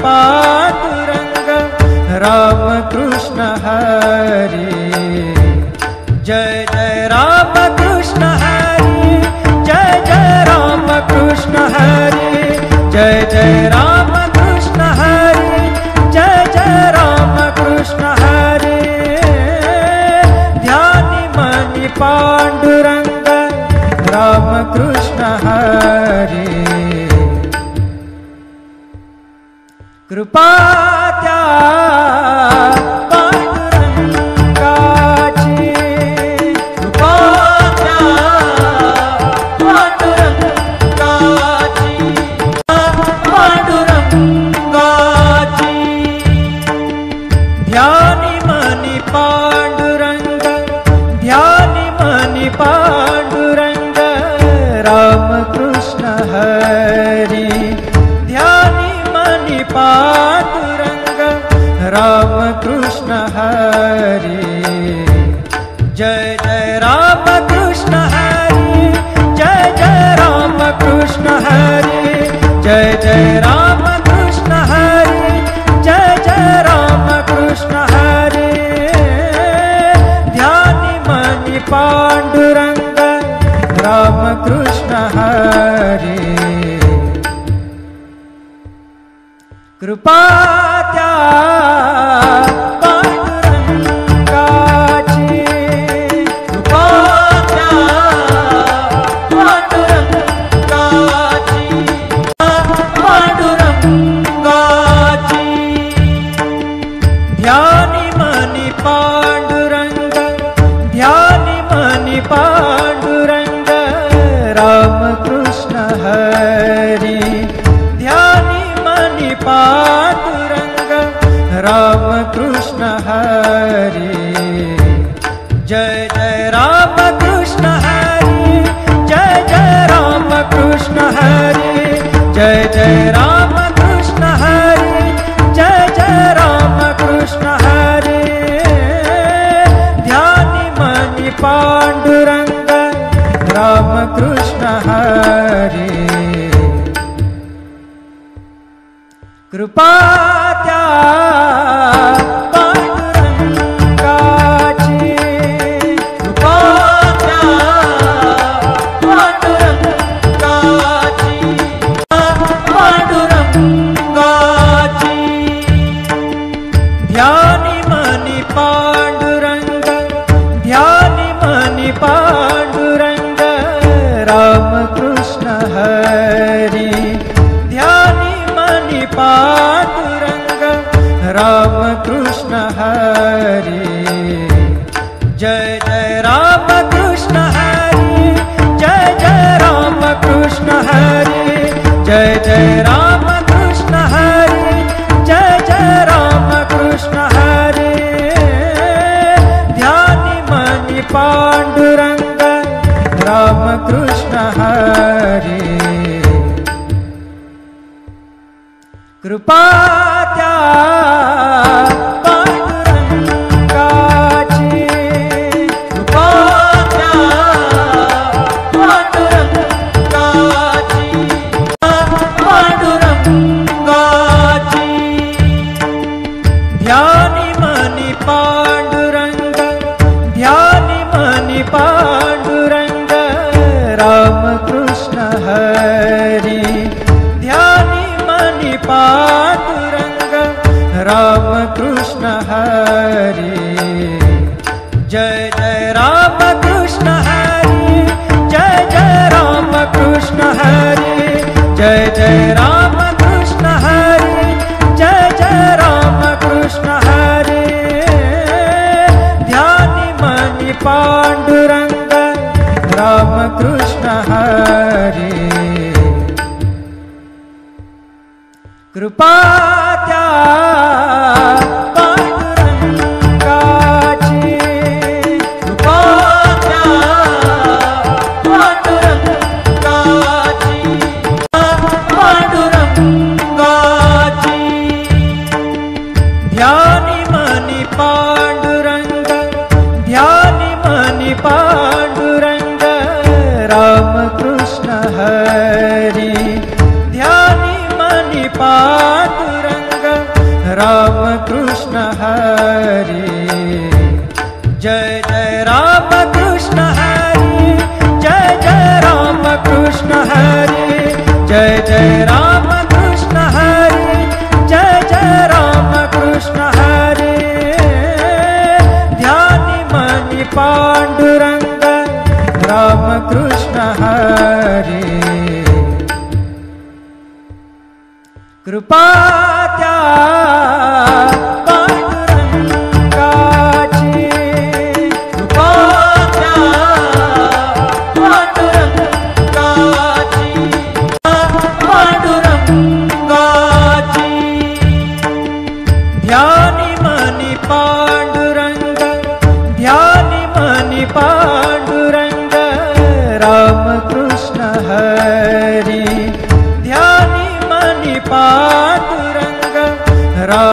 पांडुरंग राम कृष्ण हरे। जय जय राम कृष्ण हरे, जय जय राम कृष्ण हरे, जय जय राम कृष्ण हरे, जय जय राम कृष्ण हरे। ध्यानि मनि पांडुरंग राम कृष्ण हरे। कृपा त्या पांडुरंगाची, कृपा त्या पांडुरंगाची, पांडुरंगाची। ध्यानि मनि पांडुरंग, ध्यानि मनि पांडुरंग राम कृष्ण हरे। ध्यानि मनि पांडुरंग राम कृष्ण हरे। जय जय राम कृष्ण हरे, जय जय राम कृष्ण हरे, जय जय राम कृष्ण हरे, जय जय राम कृष्ण हरे। ध्यानि मनि पांडुरंग राम कृष्ण हरे। कृपा त्या पांडुरंगाची, कृपा त्या पांडुरंगाची, पांडुरंगाची। ध्यानि मनि पांडुरंग, ध्यानि मनि पांडुरंग राम कृष्ण हरे। ध्यानि मनि पांडुरंग राम कृष्ण हरे। जय जय राम कृष्ण हरे, जय जय राम कृष्ण हरे, जय जय राम कृष्ण हरे, जय जय राम कृष्ण हरे। ध्यानि मनि पांडुरंग राम कृष्ण हरे। कृपा त्या पांडुरंगाची, कृपा त्या पांडुरंगाची, पांडुरंगाची। ध्यानि मनि पांडुरंग, ध्यानि मनि पांडुरंग राम कृष्ण हरे। ध्यानि मनि पांडुरंग राम कृष्ण हरे। जय जय राम कृष्ण हरे, जय जय राम कृष्ण हरे, जय जय राम कृष्ण हरे, जय जय राम कृष्ण हरे। ध्यानि मनि पांडुरंग राम कृष्ण हरे। कृपा त्या पांडुरंगाची, कृपा त्या पांडुरंगाची, पांडुरंगाची। ध्यानि मनि पांडुरंग, ध्यानि मनि पांडुरंग राम कृष्ण हरे। ध्यानि मनि पांडुरंग राम कृष्ण हरे। जय जय राम कृष्ण हरे, जय जय राम कृष्ण हरे, जय जय राम कृष्ण हरे, जय जय राम कृष्ण हरे। ध्यानि मनि पांडुरंग राम कृष्ण हरे। कृपा त्या पांडुरंगाची, कृपा त्या पांडुरंगाची, पांडुरंगाची। ध्यानि मनि पांडुरंग, ध्यानि मनि पांडुरंग राम कृष्ण हरे। ध्यानि मनि पांडुरंग राम कृष्ण हरे, जय जय राम कृष्ण हरे, जय जय राम कृष्ण हरे, जय जय राम कृष्ण हरे, जय जय राम कृष्ण हरे। ध्यानि मनि पांडुरंग राम कृष्ण हरे, कृपा त्या पांडुरंगाची, कृपा त्या पांडुरंगाची, पांडुरंगाची। ध्यानी मनी पांडुरंग, ध्यानी मनी पांडुरंग राम कृष्ण हरी, ध्यानी मनी पांडुरंग राम